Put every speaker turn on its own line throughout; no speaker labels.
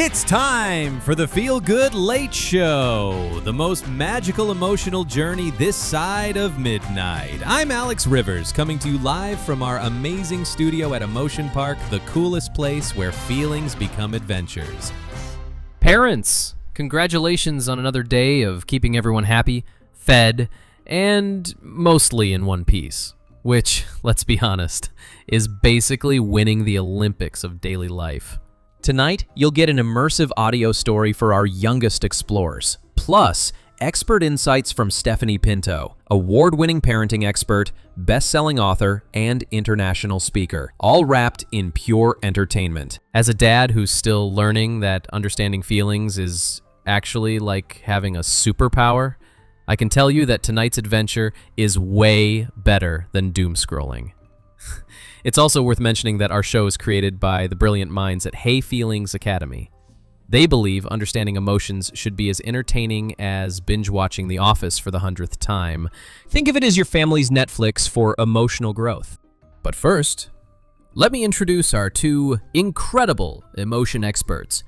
It's time for the Feel Good Late Show, the most magical emotional journey this side of midnight. I'm Alex Rivers, coming to you live from our amazing studio at Emotion Park, the coolest place where feelings become adventures.
Parents, congratulations on another day of keeping everyone happy, fed, and mostly in one piece, which, let's be honest, is basically winning the Olympics of daily life. Tonight, you'll get an immersive audio story for our youngest explorers, plus expert insights from Stephanie Pinto, award-winning parenting expert, best-selling author, and international speaker, all wrapped in pure entertainment. As a dad who's still learning that understanding feelings is actually like having a superpower, I can tell you that tonight's adventure is way better than doom scrolling. It's also worth mentioning that our show is created by the brilliant minds at Hey Feelings Academy. They believe understanding emotions should be as entertaining as binge-watching The Office for the 100th time. Think of it as your family's Netflix for emotional growth. But first, let me introduce our two incredible emotion experts,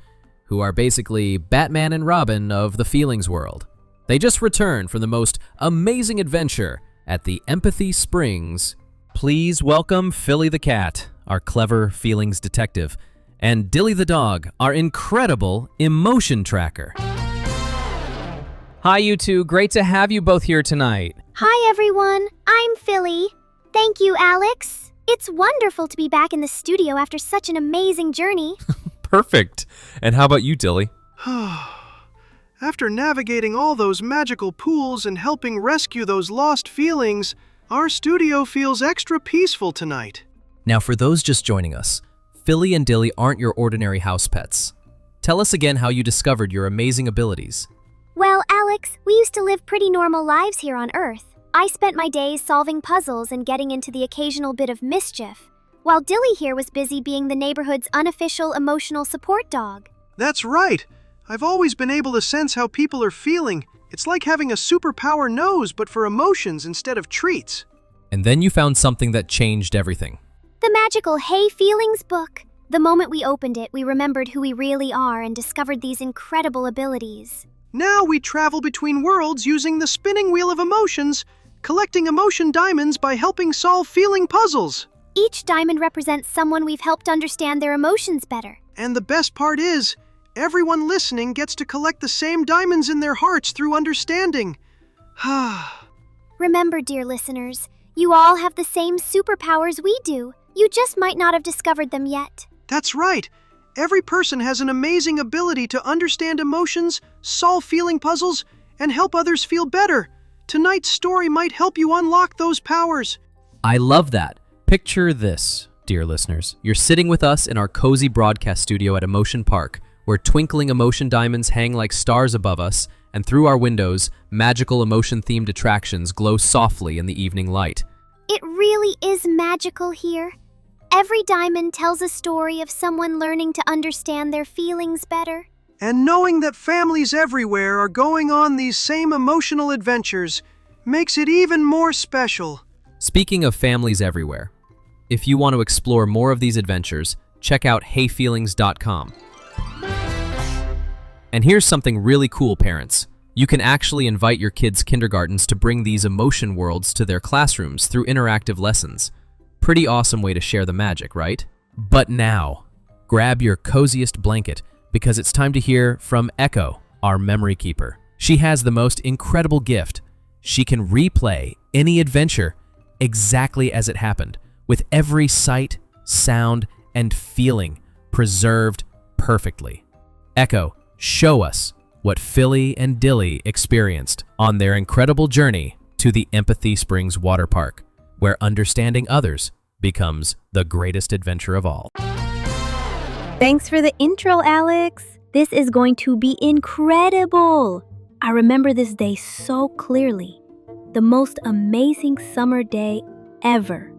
who are basically Batman and Robin of the feelings world. They just returned from the most amazing adventure at the Empathy Springs. Please welcome Philly the cat, our clever feelings detective, and Dilly the dog, our incredible emotion tracker. Hi, you two. Great to have you both here tonight.
Hi, everyone. I'm Philly. Thank you, Alex. It's wonderful to be back in the studio after such an amazing journey.
Perfect. And how about you, Dilly?
After navigating all those magical pools and helping rescue those lost feelings, our studio feels extra peaceful tonight.
Now, for those just joining us, Philly and Dilly aren't your ordinary house pets. Tell us again how you discovered your amazing abilities.
Well, Alex, we used to live pretty normal lives here on Earth. I spent my days solving puzzles and getting into the occasional bit of mischief, while Dilly here was busy being the neighborhood's unofficial emotional support dog.
That's right. I've always been able to sense how people are feeling. It's like having a superpower nose, but for emotions instead of treats.
And then you found something that changed everything.
The magical Hey Feelings book. The moment we opened it, we remembered who we really are and discovered these incredible abilities.
Now we travel between worlds using the spinning wheel of emotions, collecting emotion diamonds by helping solve feeling puzzles.
Each diamond represents someone we've helped understand their emotions better.
And the best part is, everyone listening gets to collect the same diamonds in their hearts through understanding.
Remember, dear listeners, you all have the same superpowers we do. You just might not have discovered them yet.
That's right. Every person has an amazing ability to understand emotions, solve feeling puzzles, and help others feel better. Tonight's story might help you unlock those powers.
I love that. Picture this, dear listeners. You're sitting with us in our cozy broadcast studio at Emotion Park, where twinkling emotion diamonds hang like stars above us, and through our windows, magical emotion-themed attractions glow softly in the evening light.
It really is magical here. Every diamond tells a story of someone learning to understand their feelings better.
And knowing that families everywhere are going on these same emotional adventures makes it even more special.
Speaking of families everywhere, if you want to explore more of these adventures, check out heyfeelings.com. And here's something really cool, parents. You can actually invite your kids' kindergartens to bring these emotion worlds to their classrooms through interactive lessons. Pretty awesome way to share the magic, right? But now, grab your coziest blanket because it's time to hear from Echo, our memory keeper. She has the most incredible gift. She can replay any adventure exactly as it happened, with every sight, sound, and feeling preserved perfectly. Echo, show us what Philly and Dilly experienced on their incredible journey to the Empathy Springs Waterpark, where understanding others becomes the greatest adventure of all.
Thanks for the intro, Alex. This is going to be incredible. I remember this day so clearly. The most amazing summer day ever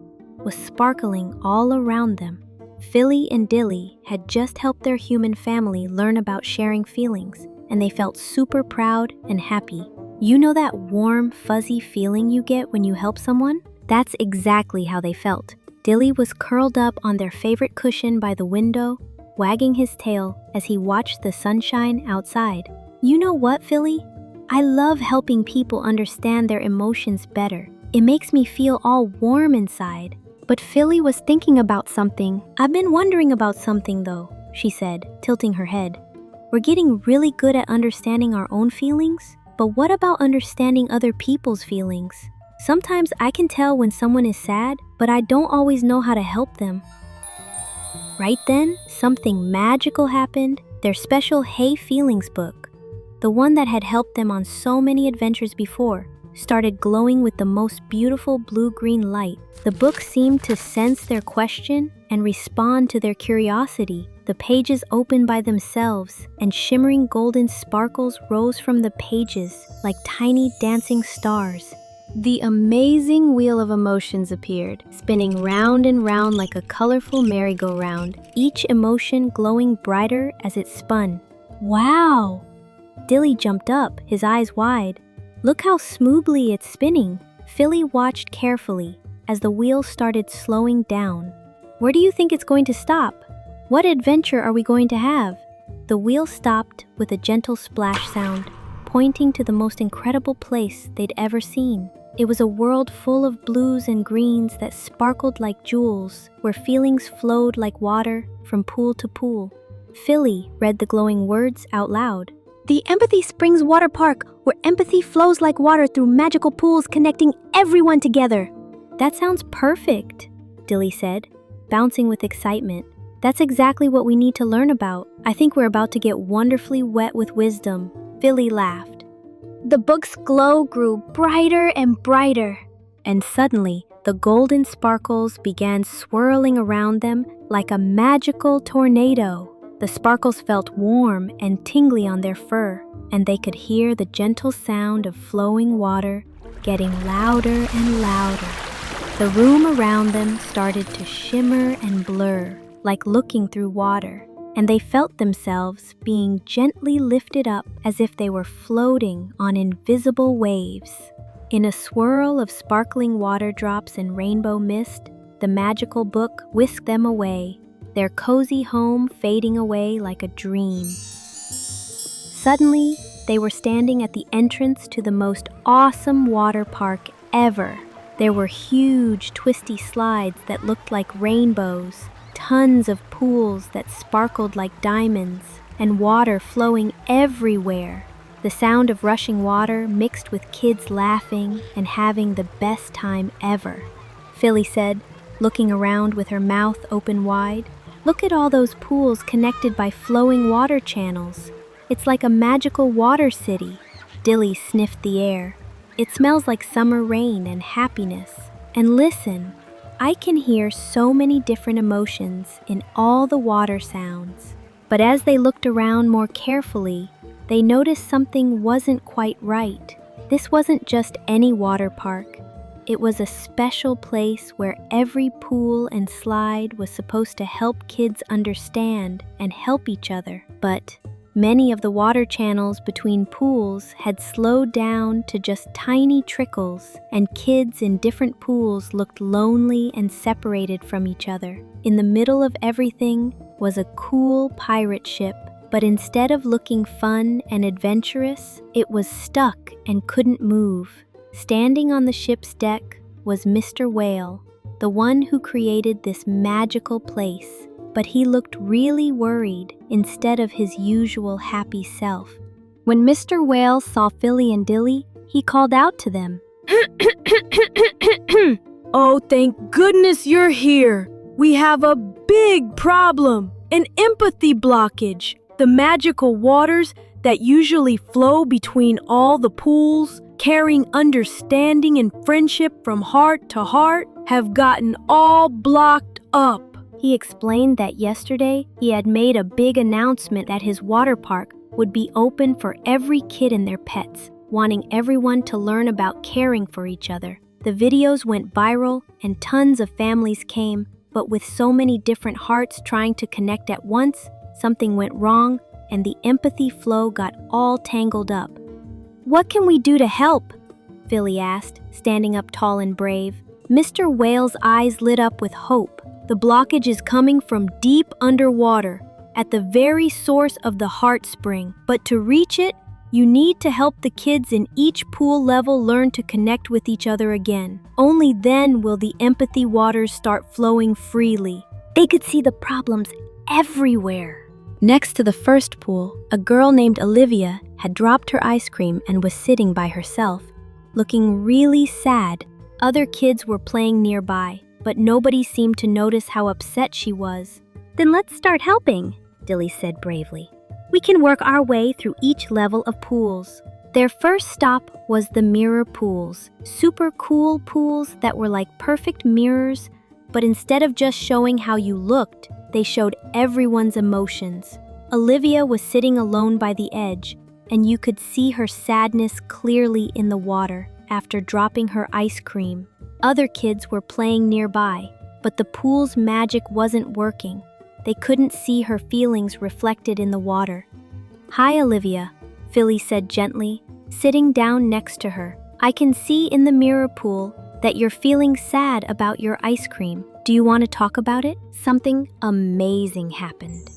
was sparkling all around them. Philly and Dilly had just helped their human family learn about sharing feelings, and they felt super proud and happy. You know that warm, fuzzy feeling you get when you help someone? That's exactly how they felt. Dilly was curled up on their favorite cushion by the window, wagging his tail as he watched the sunshine outside. You know what, Philly? I love helping people understand their emotions better. It makes me feel all warm inside. But Philly was thinking about something. I've been wondering about something though, she said, tilting her head. We're getting really good at understanding our own feelings, but what about understanding other people's feelings? Sometimes I can tell when someone is sad, but I don't always know how to help them. Right then, something magical happened. Their special Hey Feelings book, the one that had helped them on so many adventures before, started glowing with the most beautiful blue-green light. The book seemed to sense their question and respond to their curiosity. The pages opened by themselves, and shimmering golden sparkles rose from the pages like tiny dancing stars. The amazing wheel of emotions appeared, spinning round and round like a colorful merry-go-round, each emotion glowing brighter as it spun. Wow! Dilly jumped up, his eyes wide. Look how smoothly it's spinning. Philly watched carefully as the wheel started slowing down. Where do you think it's going to stop? What adventure are we going to have? The wheel stopped with a gentle splash sound, pointing to the most incredible place they'd ever seen. It was a world full of blues and greens that sparkled like jewels, where feelings flowed like water from pool to pool. Philly read the glowing words out loud. The Empathy Springs Waterpark, where empathy flows like water through magical pools connecting everyone together. That sounds perfect, Dilly said, bouncing with excitement. That's exactly what we need to learn about. I think we're about to get wonderfully wet with wisdom. Philly laughed. The book's glow grew brighter and brighter, and suddenly the golden sparkles began swirling around them like a magical tornado. The sparkles felt warm and tingly on their fur, and they could hear the gentle sound of flowing water getting louder and louder. The room around them started to shimmer and blur, like looking through water, and they felt themselves being gently lifted up as if they were floating on invisible waves. In a swirl of sparkling water drops and rainbow mist, the magical book whisked them away, their cozy home fading away like a dream. Suddenly, they were standing at the entrance to the most awesome water park ever. There were huge, twisty slides that looked like rainbows, tons of pools that sparkled like diamonds, and water flowing everywhere. The sound of rushing water mixed with kids laughing and having the best time ever. Philly said, looking around with her mouth open wide. Look at all those pools connected by flowing water channels. It's like a magical water city. Dilly sniffed the air. It smells like summer rain and happiness. And listen, I can hear so many different emotions in all the water sounds. But as they looked around more carefully, they noticed something wasn't quite right. This wasn't just any water park. It was a special place where every pool and slide was supposed to help kids understand and help each other. But many of the water channels between pools had slowed down to just tiny trickles, and kids in different pools looked lonely and separated from each other. In the middle of everything was a cool pirate ship, but instead of looking fun and adventurous, it was stuck and couldn't move. Standing on the ship's deck was Mr. Whale, the one who created this magical place, but he looked really worried instead of his usual happy self. When Mr. Whale saw Philly and Dilly, he called out to them.
Oh, thank goodness you're here. We have a big problem, an empathy blockage. The magical waters that usually flow between all the pools, carrying understanding and friendship from heart to heart, have gotten all blocked up.
He explained that yesterday he had made a big announcement that his water park would be open for every kid and their pets, wanting everyone to learn about caring for each other. The videos went viral and tons of families came, but with so many different hearts trying to connect at once, something went wrong and the empathy flow got all tangled up. What can we do to help? Philly asked, standing up tall and brave. Mr. Whale's eyes lit up with hope. The blockage is coming from deep underwater. at the very source of the heart spring. But to reach it, you need to help the kids in each pool level learn to connect with each other again. Only then will the empathy waters start flowing freely. They could see the problems everywhere. Next to the first pool, a girl named Olivia had dropped her ice cream and was sitting by herself, looking really sad. Other kids were playing nearby, but nobody seemed to notice how upset she was.
Then let's start helping, Dilly said bravely. We can work our way through each level of pools. Their first stop was the mirror pools, super cool pools that were like perfect mirrors, but instead of just showing how you looked, they showed everyone's emotions. Olivia was sitting alone by the edge, and you could see her sadness clearly in the water after dropping her ice cream. Other kids were playing nearby, but the pool's magic wasn't working. They couldn't see her feelings reflected in the water. "Hi, Olivia," Philly said gently, sitting down next to her. "I can see in the mirror pool that you're feeling sad about your ice cream. Do you want to talk about it?" Something amazing happened.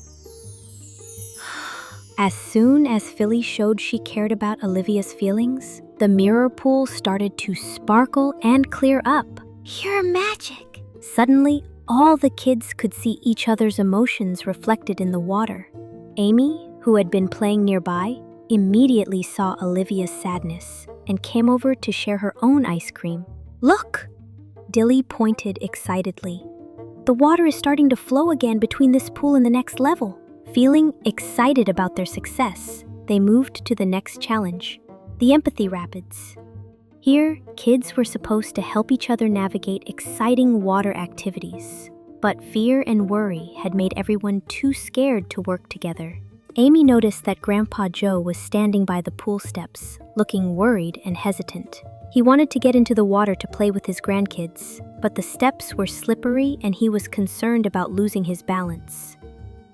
As soon as Philly showed she cared about Olivia's feelings, the mirror pool started to sparkle and clear up. "You're magic." Suddenly, all the kids could see each other's emotions reflected in the water. Amy, who had been playing nearby, immediately saw Olivia's sadness and came over to share her own ice cream. "Look!" Dilly pointed excitedly. "The water is starting to flow again between this pool and the next level." Feeling excited about their success, they moved to the next challenge, the Empathy Rapids. Here, kids were supposed to help each other navigate exciting water activities, but fear and worry had made everyone too scared to work together. Amy noticed that Grandpa Joe was standing by the pool steps, looking worried and hesitant. He wanted to get into the water to play with his grandkids, but the steps were slippery and he was concerned about losing his balance.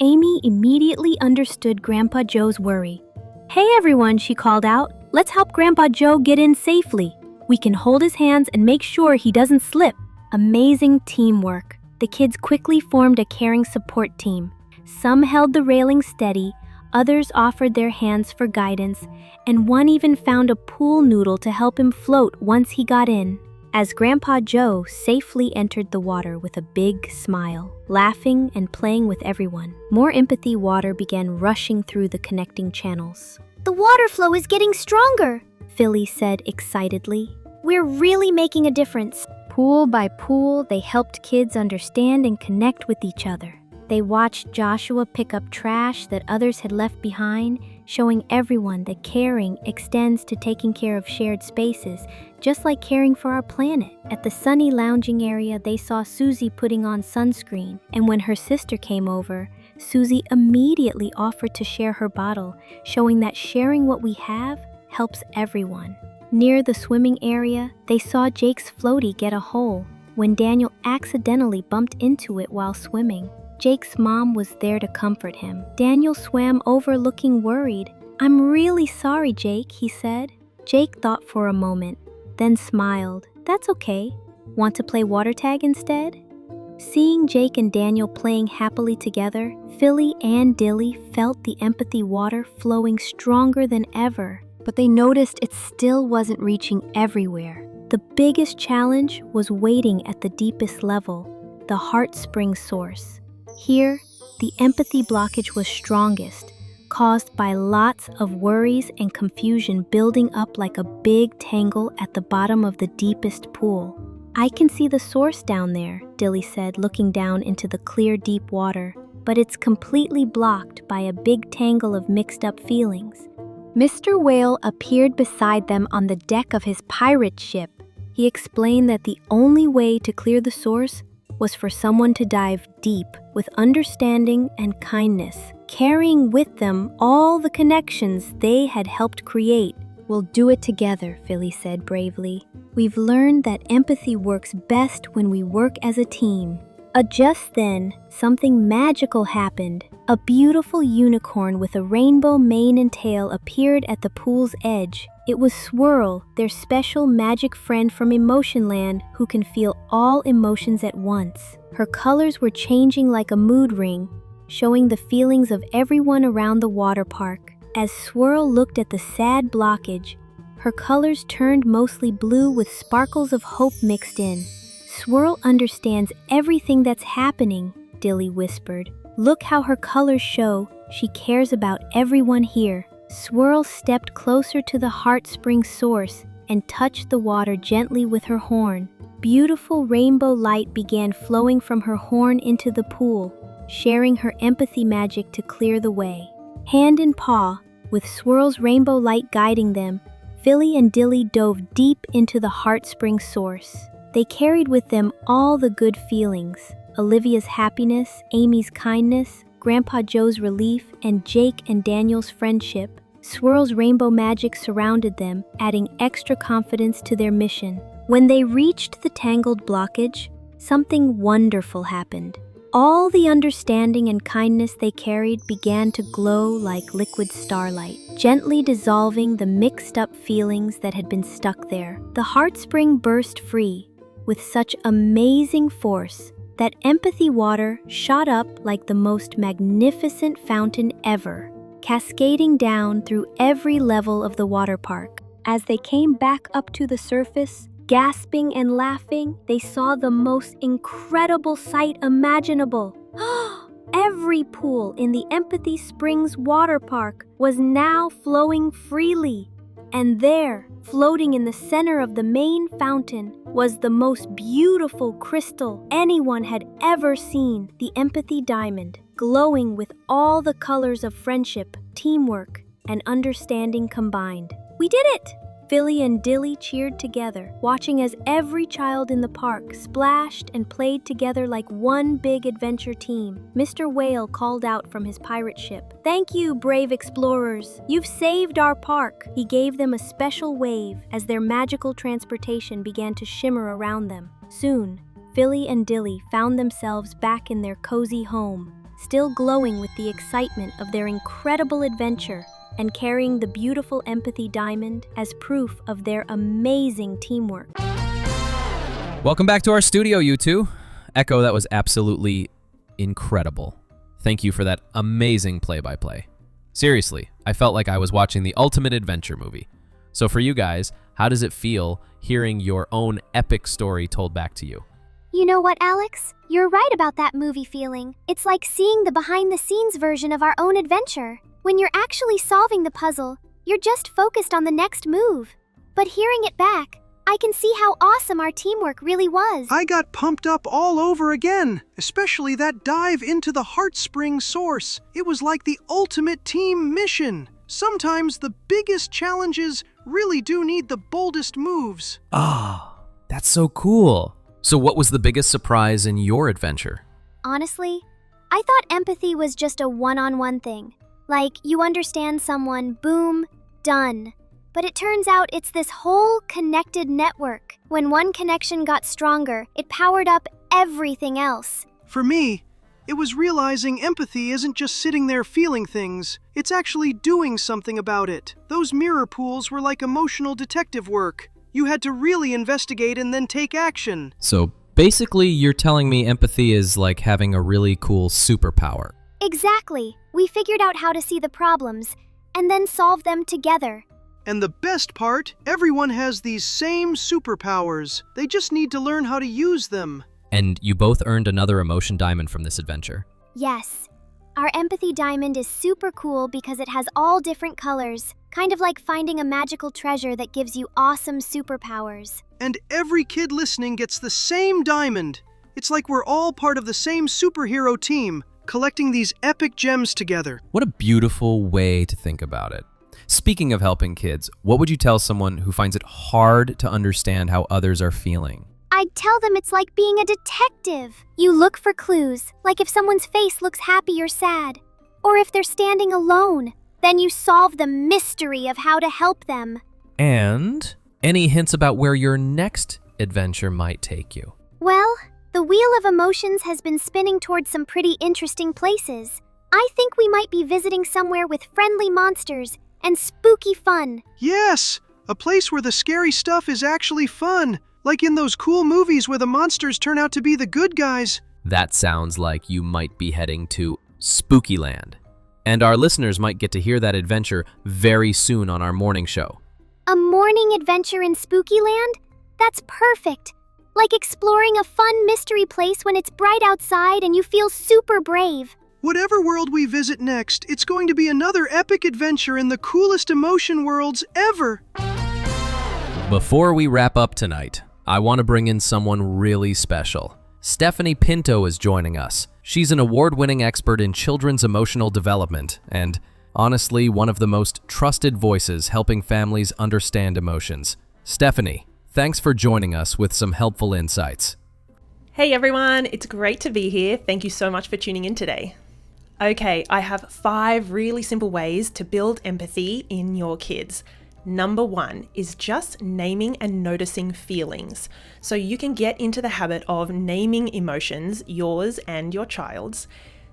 Amy immediately understood Grandpa Joe's worry. "Hey everyone," she called out. "Let's help Grandpa Joe get in safely. We can hold his hands and make sure he doesn't slip." Amazing teamwork. The kids quickly formed a caring support team. Some held the railing steady, others offered their hands for guidance, and one even found a pool noodle to help him float once he got in. As Grandpa Joe safely entered the water with a big smile, laughing and playing with everyone, more empathy water began rushing through the connecting channels. "The water flow is getting stronger," Philly said excitedly. "We're really making a difference." Pool by pool, they helped kids understand and connect with each other. They watched Joshua pick up trash that others had left behind, showing everyone that caring extends to taking care of shared spaces, just like caring for our planet. At the sunny lounging area, they saw Susie putting on sunscreen, and when her sister came over, Susie immediately offered to share her bottle, showing that sharing what we have helps everyone. Near the swimming area, they saw Jake's floaty get a hole when Daniel accidentally bumped into it while swimming. Jake's mom was there to comfort him. Daniel swam over looking worried. "I'm really sorry, Jake," he said. Jake thought for a moment, then smiled. "That's okay. Want to play water tag instead?" Seeing Jake and Daniel playing happily together, Philly and Dilly felt the empathy water flowing stronger than ever, but they noticed it still wasn't reaching everywhere. The biggest challenge was waiting at the deepest level, the heart spring source. Here, the empathy blockage was strongest, caused by lots of worries and confusion building up like a big tangle at the bottom of the deepest pool. "I can see the source down there," Dilly said, looking down into the clear, deep water, "but it's completely blocked by a big tangle of mixed-up feelings." Mr. Whale appeared beside them on the deck of his pirate ship. He explained that the only way to clear the source was for someone to dive deep with understanding and kindness, carrying with them all the connections they had helped create. "We'll do it together," Philly said bravely. "We've learned that empathy works best when we work as a team." Just then, something magical happened. A beautiful unicorn with a rainbow mane and tail appeared at the pool's edge. It was Swirl, their special magic friend from Emotionland who can feel all emotions at once. Her colors were changing like a mood ring,
showing the feelings of everyone around the water park. As Swirl looked at the sad blockage, her colors turned mostly blue with sparkles of hope mixed in. Swirl understands everything that's happening, Dilly whispered. Look how her colors show she cares about everyone here. Swirl stepped closer to the heart spring source and touched the water gently with her horn. Beautiful rainbow light began flowing from her horn into the pool, sharing her empathy magic to clear the way. Hand in paw, with Swirl's rainbow light guiding them, Philly and Dilly dove deep into the heart spring source. They carried with them all the good feelings: Olivia's happiness, Amy's kindness, Grandpa Joe's relief, and Jake and Daniel's friendship. Swirl's rainbow magic surrounded them, adding extra confidence to their mission. When they reached the tangled blockage, something wonderful happened. All the understanding and kindness they carried began to glow like liquid starlight, gently dissolving the mixed-up feelings that had been stuck there. The heart spring burst free with such amazing force that empathy water shot up like the most magnificent fountain ever, cascading down through every level of the water park. As they came back up to the surface, gasping and laughing, they saw the most incredible sight imaginable. Every pool in the Empathy Springs Waterpark was now flowing freely. And there, floating in the center of the main fountain, was the most beautiful crystal anyone had ever seen, the Empathy Diamond, glowing with all the colors of friendship, teamwork, and understanding combined. We did it! Philly and Dilly cheered together, watching as every child in the park splashed and played together like one big adventure team. Mr. Whale called out from his pirate ship, "Thank you, brave explorers. You've saved our park." He gave them a special wave as their magical transportation began to shimmer around them. Soon, Philly and Dilly found themselves back in their cozy home, still glowing with the excitement of their incredible adventure, and carrying the beautiful Empathy Diamond as proof of their amazing teamwork.
Welcome back to our studio, you two. Echo, that was absolutely incredible. Thank you for that amazing play-by-play. Seriously, I felt like I was watching the ultimate adventure movie. So for you guys, how does it feel hearing your own epic story told back to you?
You know what, Alex? You're right about that movie feeling. It's like seeing the behind-the-scenes version of our own adventure. When you're actually solving the puzzle, you're just focused on the next move. But hearing it back, I can see how awesome our teamwork really was.
I got pumped up all over again, especially that dive into the heart spring source. It was like the ultimate team mission. Sometimes the biggest challenges really do need the boldest moves.
Ah, that's so cool. So what was the biggest surprise in your adventure?
Honestly, I thought empathy was just a one-on-one thing. Like, you understand someone, boom, done. But it turns out it's this whole connected network. When one connection got stronger, it powered up everything else.
For me, it was realizing empathy isn't just sitting there feeling things. It's actually doing something about it. Those mirror pools were like emotional detective work. You had to really investigate and then take action.
So basically, you're telling me empathy is like having a really cool superpower.
Exactly. We figured out how to see the problems and then solve them together.
And the best part, everyone has these same superpowers. They just need to learn how to use them.
And you both earned another emotion diamond from this adventure.
Yes. Our Empathy Diamond is super cool because it has all different colors, kind of like finding a magical treasure that gives you awesome superpowers.
And every kid listening gets the same diamond. It's like we're all part of the same superhero team, collecting these epic gems together.
What a beautiful way to think about it. Speaking of helping kids, what would you tell someone who finds it hard to understand how others are feeling?
I'd tell them it's like being a detective. You look for clues, like if someone's face looks happy or sad, or if they're standing alone. Then you solve the mystery of how to help them.
And any hints about where your next adventure might take you?
Well, the Wheel of Emotions has been spinning towards some pretty interesting places. I think we might be visiting somewhere with friendly monsters and spooky fun.
Yes, a place where the scary stuff is actually fun, like in those cool movies where the monsters turn out to be the good guys.
That sounds like you might be heading to Spookyland. And our listeners might get to hear that adventure very soon on our morning show.
A morning adventure in Spookyland? That's perfect. Like exploring a fun mystery place when it's bright outside and you feel super brave.
Whatever world we visit next, it's going to be another epic adventure in the coolest emotion worlds ever.
Before we wrap up tonight, I want to bring in someone really special. Stephanie Pinto is joining us. She's an award-winning expert in children's emotional development and, honestly, one of the most trusted voices helping families understand emotions. Stephanie, thanks for joining us with some helpful insights.
Hey everyone, it's great to be here. Thank you so much for tuning in today. Okay, I have 5 really simple ways to build empathy in your kids. Number 1 is just naming and noticing feelings. So you can get into the habit of naming emotions, yours and your child's.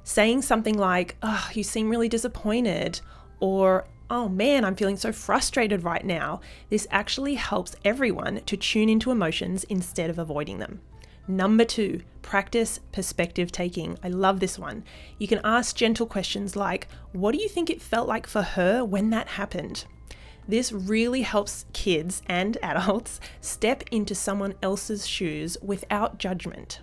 Saying something like, "Oh, you seem really disappointed," or, "Oh man, I'm feeling so frustrated right now." This actually helps everyone to tune into emotions instead of avoiding them. Number 2, practice perspective taking. I love this one. You can ask gentle questions like, "What do you think it felt like for her when that happened?" This really helps kids and adults step into someone else's shoes without judgment.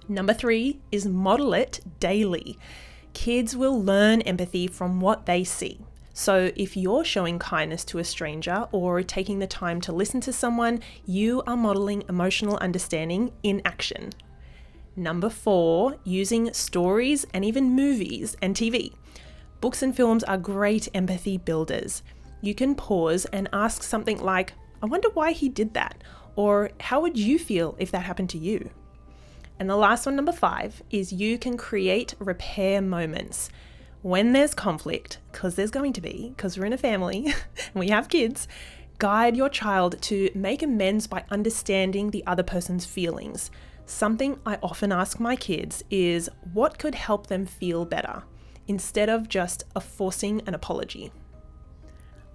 Number 3 is model it daily. Kids will learn empathy from what they see. So if you're showing kindness to a stranger or taking the time to listen to someone, you are modeling emotional understanding in action. Number 4, using stories and even movies and TV. Books and films are great empathy builders. You can pause and ask something like, "I wonder why he did that," or "How would you feel if that happened to you?" And the last one, number 5, is you can create repair moments. When there's conflict, because there's going to be, because we're in a family and we have kids, guide your child to make amends by understanding the other person's feelings. Something I often ask my kids is what could help them feel better, instead of just forcing an apology.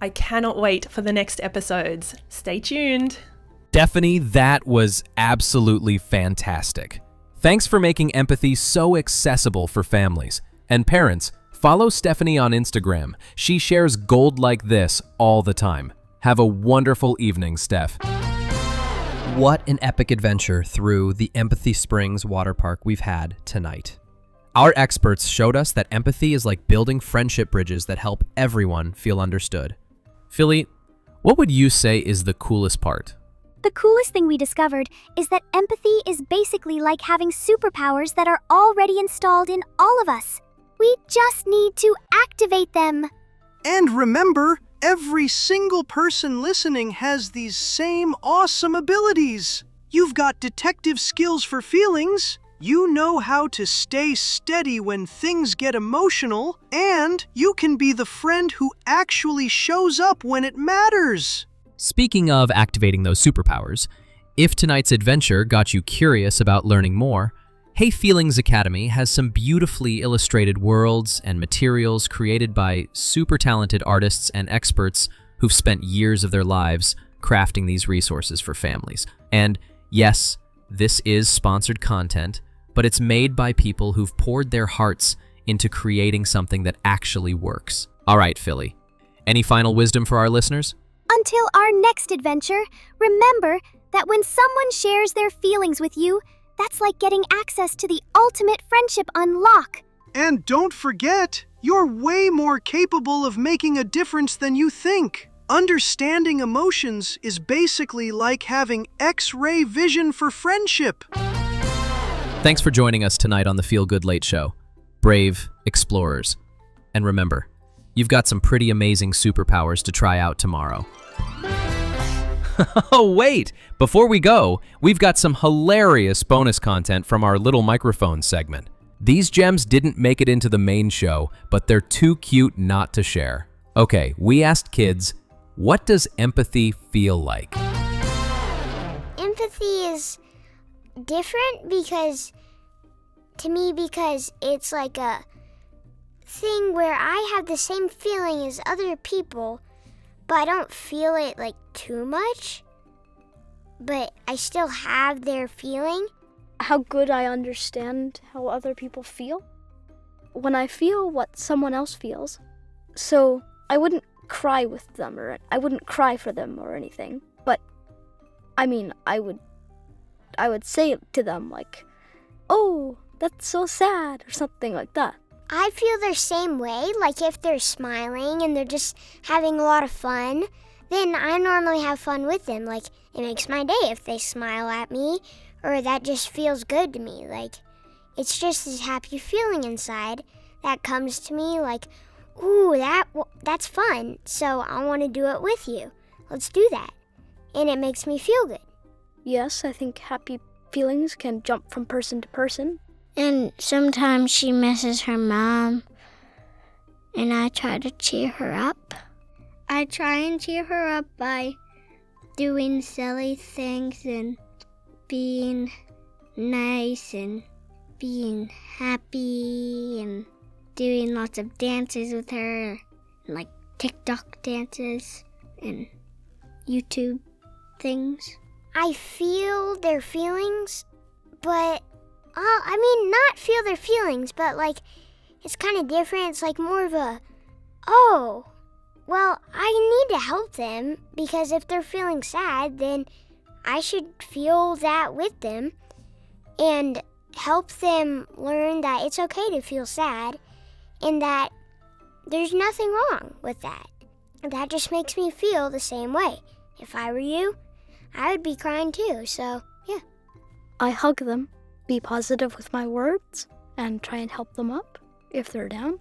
I cannot wait for the next episodes. Stay tuned.
Stephanie, that was absolutely fantastic. Thanks for making empathy so accessible for families. And parents, follow Stephanie on Instagram. She shares gold like this all the time. Have a wonderful evening, Steph.
What an epic adventure through the Empathy Springs Waterpark we've had tonight. Our experts showed us that empathy is like building friendship bridges that help everyone feel understood.
Philly, what would you say is the coolest part?
The coolest thing we discovered is that empathy is basically like having superpowers that are already installed in all of us. We just need to activate them.
And remember, every single person listening has these same awesome abilities. You've got detective skills for feelings. You know how to stay steady when things get emotional, and you can be the friend who actually shows up when it matters.
Speaking of activating those superpowers, if tonight's adventure got you curious about learning more, Hey Feelings Academy has some beautifully illustrated worlds and materials created by super talented artists and experts who've spent years of their lives crafting these resources for families. And yes, this is sponsored content, but it's made by people who've poured their hearts into creating something that actually works. All right, Philly, any final wisdom for our listeners?
Until our next adventure, remember that when someone shares their feelings with you, that's like getting access to the ultimate friendship unlock.
And don't forget, you're way more capable of making a difference than you think. Understanding emotions is basically like having X-ray vision for friendship.
Thanks for joining us tonight on the Feel Good Late Show. Brave explorers. And remember, you've got some pretty amazing superpowers to try out tomorrow. Oh, wait! Before we go, we've got some hilarious bonus content from our Little Microphone segment. These gems didn't make it into the main show, but they're too cute not to share. Okay, we asked kids, what does empathy feel like?
Empathy is different because it's like a thing where I have the same feeling as other people, but I don't feel it like too much, but I still have their feeling.
How good I understand how other people feel. when I feel what someone else feels. So I wouldn't cry with them, or I wouldn't cry for them or anything. But I mean, I would say to them like, "Oh, that's so sad," or something like that.
I feel the same way, like if they're smiling and they're just having a lot of fun, then I normally have fun with them. Like, it makes my day if they smile at me, or that just feels good to me. Like, it's just this happy feeling inside that comes to me like, ooh, that's fun, so I want to do it with you. Let's do that. And it makes me feel good.
Yes, I think happy feelings can jump from person to person.
And sometimes she misses her mom, and I try to cheer her up. I try and cheer her up by doing silly things and being nice and being happy and doing lots of dances with her, like TikTok dances and YouTube things. I feel their feelings, but not feel their feelings, but like it's kind of different. It's like more of a, oh, well, I need to help them, because if they're feeling sad, then I should feel that with them and help them learn that it's okay to feel sad and that there's nothing wrong with that. That just makes me feel the same way. If I were you, I would be crying too, so yeah.
I hug them, be positive with my words, and try and help them up if they're down.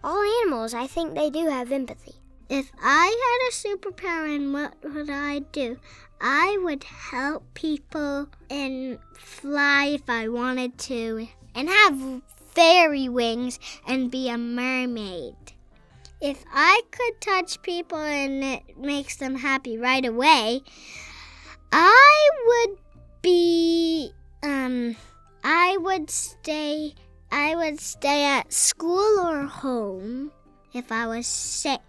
All animals, I think they do have empathy. If I had a superpower, what would I do? I would help people and fly if I wanted to, and have fairy wings and be a mermaid. If I could touch people and it makes them happy right away, I would stay at school or home if I was sick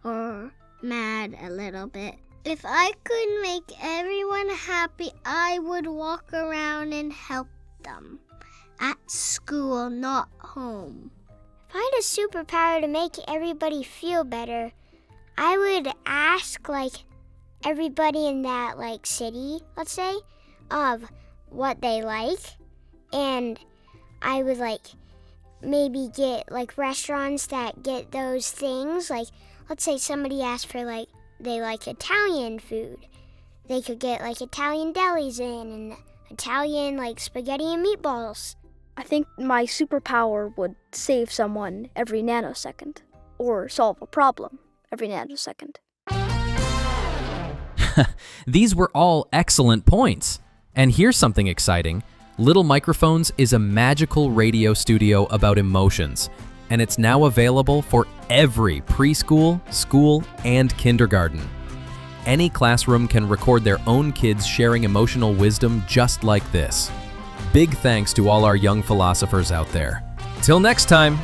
or mad a little bit. If I could make everyone happy, I would walk around and help them at school, not home. If I had a superpower to make everybody feel better, I would ask everybody in that city, let's say, of what they like, and I would maybe get restaurants that get those things. Let's say somebody asked for they like Italian food. They could get Italian delis in and Italian spaghetti and meatballs.
I think my superpower would save someone every nanosecond, or solve a problem every nanosecond.
These were all excellent points. And here's something exciting. Little Microphones is a magical radio studio about emotions, and it's now available for every preschool, school, and kindergarten. Any classroom can record their own kids sharing emotional wisdom just like this. Big thanks to all our young philosophers out there. Till next time.